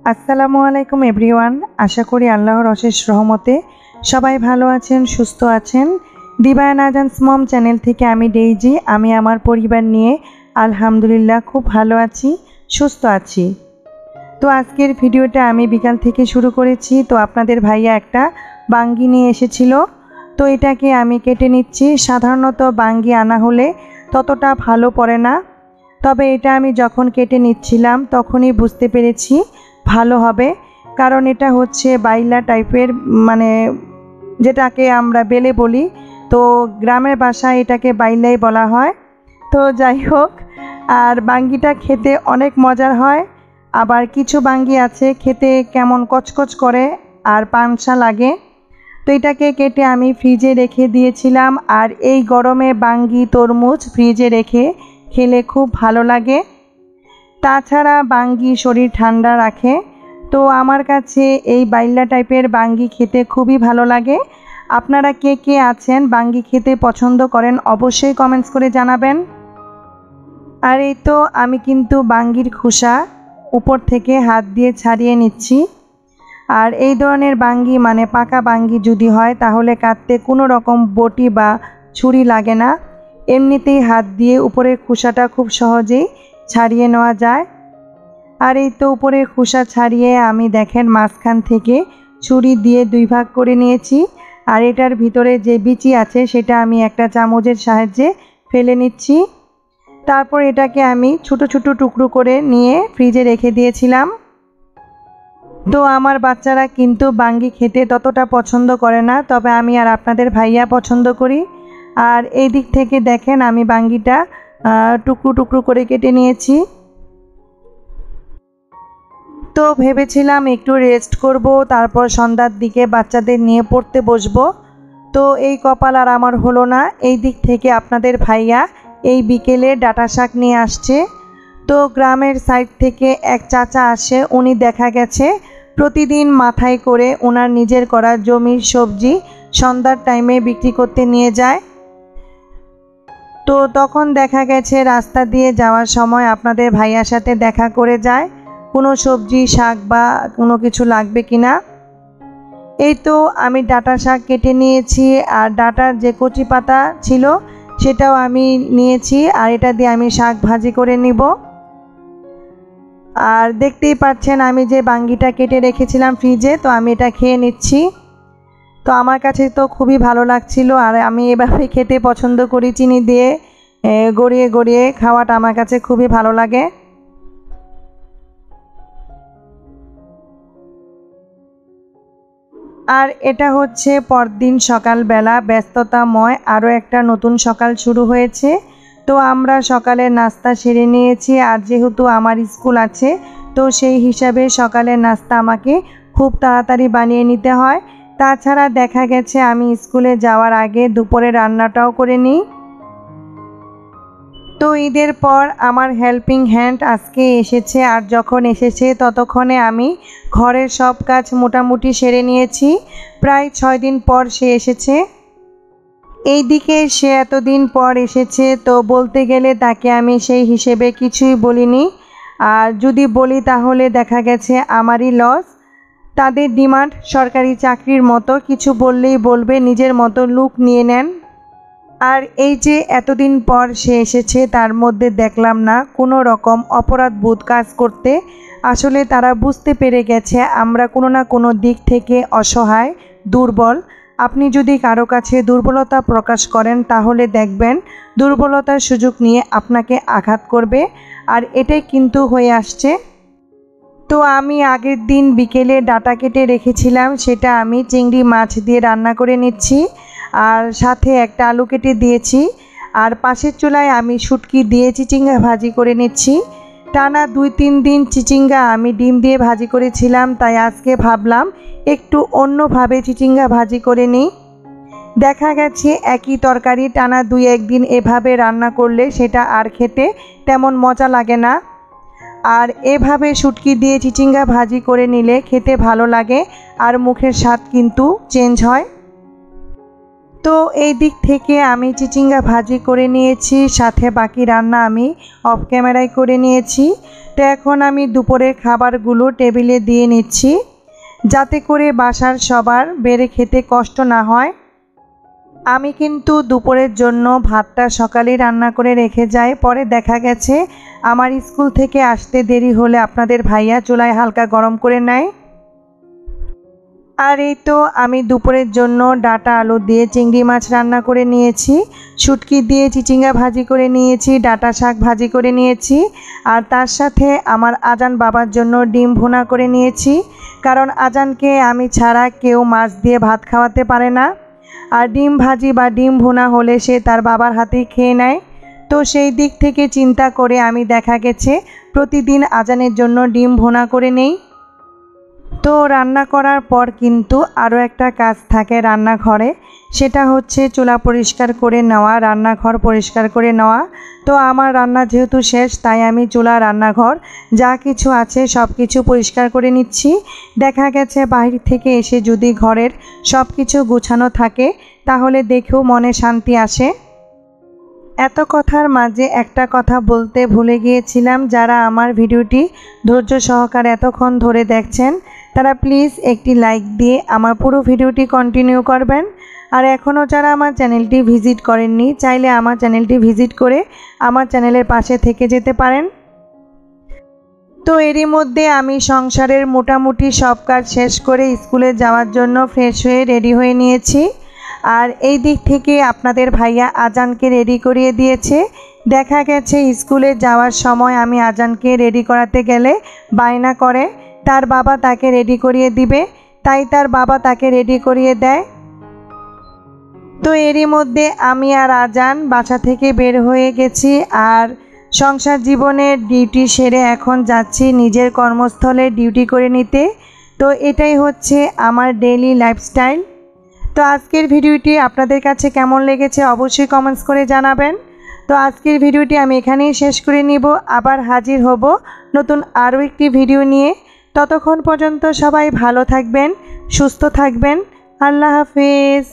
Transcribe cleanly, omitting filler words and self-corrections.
আসসালামু আলাইকুম এভরিওয়ান। আশা করি আল্লাহর অশেষ রহমতে সবাই ভালো আছেন, সুস্থ আছেন। দিবা নাজান্স মম চ্যানেল থেকে আমি ডেইজি, আমি আমার পরিবার নিয়ে আলহামদুলিল্লাহ খুব ভালো আছি, সুস্থ আছি। তো আজকের ভিডিওটা আমি বিকাল থেকে শুরু করেছি। তো আপনাদের ভাইয়া একটা বাঙ্গি নিয়ে এসেছিল, তো এটাকে আমি কেটে নিচ্ছি। সাধারণত বাঙ্গি আনা হলে ততটা ভালো পড়ে না, তবে এটা আমি যখন কেটে নিচ্ছিলাম তখনই বুঝতে পেরেছি ভালো হবে, কারণ এটা হচ্ছে বাইলা টাইপের, মানে যেটাকে আমরা বেলে বলি, তো গ্রামের ভাষায় এটাকে বাইলাই বলা হয়। তো যাই হোক, আর বাঙ্গিটা খেতে অনেক মজার হয়। আবার কিছু বাঙ্গি আছে খেতে কেমন কচকচ করে আর পানসা লাগে। তো এটাকে কেটে আমি ফ্রিজে রেখে দিয়েছিলাম। আর এই গরমে বাঙ্গি, তরমুজ ফ্রিজে রেখে খেলে খুব ভালো লাগে। তাছাড়া বাঙ্গি শরীর ঠান্ডা রাখে। তো আমার কাছে এই বাইলা টাইপের বাঙ্গি খেতে খুবই ভালো লাগে। আপনারা কে কে আছেন বাঙ্গি খেতে পছন্দ করেন অবশ্যই কমেন্টস করে জানাবেন। আর এই তো আমি কিন্তু বাঙ্গির খোসা উপর থেকে হাত দিয়ে ছাড়িয়ে নিচ্ছি। আর এই ধরনের বাঙ্গি, মানে পাকা বাঙ্গি যদি হয় তাহলে কাটতে কোনো রকম বটি বা ছুরি লাগে না, এমনিতেই হাত দিয়ে উপরের খোসাটা খুব সহজেই ছাড়িয়ে নেওয়া যায়। আর এই তো উপরের খোসা ছাড়িয়ে আমি দেখেন মাঝখান থেকে ছুরি দিয়ে দুই ভাগ করে নিয়েছি। আর এটার ভিতরে যে বিচি আছে সেটা আমি একটা চামচের সাহায্যে ফেলে নিচ্ছি। তারপর এটাকে আমি ছোট ছোট টুকরো করে নিয়ে ফ্রিজে রেখে দিয়েছিলাম। তো আমার বাচ্চারা কিন্তু বাঙ্গি খেতে ততটা পছন্দ করে না, তবে আমি আর আপনাদের ভাইয়া পছন্দ করি। আর এই দিক থেকে দেখেন আমি বাঙ্গিটা টুকরো টুকরো করে কেটে নিয়েছি। তো ভেবেছিলাম একটু রেস্ট করব, তারপর সন্ধ্যার দিকে বাচ্চাদের নিয়ে পড়তে বসবো। তো এই কপাল আর আমার হলো না। এই দিক থেকে আপনাদের ভাইয়া এই বিকেলে ডাঁটা শাক নিয়ে আসছে। তো গ্রামের সাইড থেকে এক চাচা আসে, উনি দেখা গেছে প্রতিদিন মাথায় করে ওনার নিজের করা জমির সবজি সন্ধ্যার টাইমে বিক্রি করতে নিয়ে যায়। তো তখন দেখা গেছে রাস্তা দিয়ে যাওয়ার সময় আপনাদের ভাইয়ার সাথে দেখা করে যায় কোনো সবজি, শাক বা কোনো কিছু লাগবে কিনা। এই তো আমি ডাঁটা শাক কেটে নিয়েছি, আর ডাঁটার যে কচি পাতা ছিল সেটাও আমি নিয়েছি। আর এটা দিয়ে আমি শাক ভাজি করে নিব। আর দেখতেই পাচ্ছেন আমি যে বাঙ্গিটা কেটে রেখেছিলাম ফ্রিজে, তো আমি এটা খেয়ে নিচ্ছি। তো আমার কাছে তো খুবই ভালো লাগছিল, আর আমি এভাবে খেতে পছন্দ করি। চিনি দিয়ে গড়িয়ে গড়িয়ে খাওয়াটা আমার কাছে খুবই ভালো লাগে। আর এটা হচ্ছে পরদিন সকালবেলা ব্যস্ততাময় আরও একটা নতুন সকাল শুরু হয়েছে। তো আমরা সকালের নাস্তা সেরে নিয়েছি। আর যেহেতু আমার স্কুল আছে, তো সেই হিসাবে সকালের নাস্তা আমাকে খুব তাড়াতাড়ি বানিয়ে নিতে হয়। তাছাড়া দেখা গেছে আমি স্কুলে যাওয়ার আগে দুপুরে রান্নাটাও করে নিই। তো ঈদের পর আমার হেল্পিং হ্যান্ড আজকে এসেছে, আর যখন এসেছে ততক্ষণে আমি ঘরের সব কাজ মোটামুটি সেরে নিয়েছি। প্রায় 6 দিন পর সে এসেছে। এইদিকে সে এতদিন পর এসেছে, তো বলতে গেলে তাকে আমি সেই হিসেবে কিছুই বলিনি। আর যদি বলি তাহলে দেখা গেছে আমারই লস। তাদের ডিমান্ড সরকারি চাকরির মতো, কিছু বললেই বলবে, নিজের মতো লুক নিয়ে নেন। আর এই যে এতদিন পর সে এসেছে, তার মধ্যে দেখলাম না কোনো রকম অপরাধবোধ কাজ করতে। আসলে তারা বুঝতে পেরে গেছে আমরা কোনো না কোনো দিক থেকে অসহায়, দুর্বল। আপনি যদি কারো কাছে দুর্বলতা প্রকাশ করেন তাহলে দেখবেন দুর্বলতার সুযোগ নিয়ে আপনাকে আঘাত করবে। আর এটাই কিন্তু হয়ে আসছে। তো আমি আগের দিন বিকেলে ডাঁটা কেটে রেখেছিলাম, সেটা আমি চিংড়ি মাছ দিয়ে রান্না করে নিচ্ছি। আর সাথে একটা আলু কেটে দিয়েছি। আর পাশের চুলায় আমি শুটকি দিয়ে চিচিঙ্গা ভাজি করে নিচ্ছি। টানা 2-3 দিন চিচিঙ্গা আমি ডিম দিয়ে ভাজি করেছিলাম, তাই আজকে ভাবলাম একটু অন্যভাবে চিচিঙ্গা ভাজি করে নিই। দেখা গেছে একই তরকারি টানা 2-1 দিন এভাবে রান্না করলে সেটা আর খেতে তেমন মজা লাগে না। আর এভাবে শুটকি দিয়ে চিচিঙ্গা ভাজি করে নিলে খেতে ভালো লাগে, আর মুখের স্বাদ কিন্তু চেঞ্জ হয়। তো এই দিক থেকে আমি চিচিঙ্গা ভাজি করে নিয়েছি, সাথে বাকি রান্না আমি অফ ক্যামেরায় করে নিয়েছি। তো এখন আমি দুপুরের খাবারগুলো টেবিলে দিয়ে নিচ্ছি, যাতে করে বাসার সবার বেড়ে খেতে কষ্ট না হয়। আমি কিন্তু দুপুরের জন্য ভাতটা সকালেই রান্না করে রেখে যাই, পরে দেখা গেছে আমার স্কুল থেকে আসতে দেরি হলে আপনাদের ভাইয়া চুলায় হালকা গরম করে নেয়। আর এই তো আমি দুপুরের জন্য ডাঁটা আলু দিয়ে চিংড়ি মাছ রান্না করে নিয়েছি, শুটকি দিয়ে চিচিঙ্গা ভাজি করে নিয়েছি, ডাঁটা শাক ভাজি করে নিয়েছি, আর তার সাথে আমার আজান বাবার জন্য ডিম ভুনা করে নিয়েছি, কারণ আজানকে আমি ছাড়া কেউ মাছ দিয়ে ভাত খাওয়াতে পারে না। আর ডিম ভাজি বা ডিম ভুনা হলে সে তার বাবার হাতেই খেয়ে নেয়। তো সেই দিক থেকে চিন্তা করে আমি দেখা গেছে প্রতিদিন আজানের জন্য ডিম ভুনা করে নেই। তো রান্না করার পর কিন্তু আরও একটা কাজ থাকে রান্নাঘরে, সেটা হচ্ছে চুলা পরিষ্কার করে নেওয়া, রান্নাঘর পরিষ্কার করে নেওয়া। তো আমার রান্না যেহেতু শেষ, তাই আমি চুলা, রান্নাঘর যা কিছু আছে সব কিছু পরিষ্কার করে নিচ্ছি। দেখা গেছে বাইরে থেকে এসে যদি ঘরের সব কিছু গুছানো থাকে তাহলে দেখেও মনে শান্তি আসে। এত কথার মাঝে একটা কথা বলতে ভুলে গিয়েছিলাম, যারা আমার ভিডিওটি ধৈর্য সহকারে এতক্ষণ ধরে দেখছেন তারা প্লিজ একটি লাইক দিয়ে আমার পুরো ভিডিওটি কন্টিনিউ করবেন। আর এখনও যারা আমার চ্যানেলটি ভিজিট করেননি, চাইলে আমার চ্যানেলটি ভিজিট করে আমার চ্যানেলের পাশে থেকে যেতে পারেন। তো এরই মধ্যে আমি সংসারের মোটামুটি সব কাজ শেষ করে স্কুলে যাওয়ার জন্য ফ্রেশ হয়ে রেডি হয়ে নিয়েছি। আর এই দিক থেকে আপনাদের ভাইয়া আজানকে রেডি করিয়ে দিয়েছে। দেখা গেছে স্কুলে যাওয়ার সময় আমি আজানকে রেডি করাতে গেলে বায়না করে তার বাবা তাকে রেডি করিয়ে দিবে, তাই তার বাবা তাকে রেডি করিয়ে দেয়। তো এরই মধ্যে আমি আর আজান বাসা থেকে বের হয়ে গেছি, আর সংসার জীবনের ডিউটি সেরে এখন যাচ্ছি নিজের কর্মস্থলে ডিউটি করে নিতে। তো এটাই হচ্ছে আমার ডেইলি লাইফস্টাইল। তো আজকের ভিডিওটি আপনাদের কাছে কেমন লেগেছে অবশ্যই কমেন্টস করে জানাবেন। তো আজকের ভিডিওটি আমি এখানেই শেষ করে নিব, আবার হাজির হব নতুন আরও একটি ভিডিও নিয়ে। ততক্ষণ পর্যন্ত সবাই ভালো থাকবেন, সুস্থ থাকবেন। আল্লাহ হাফেজ।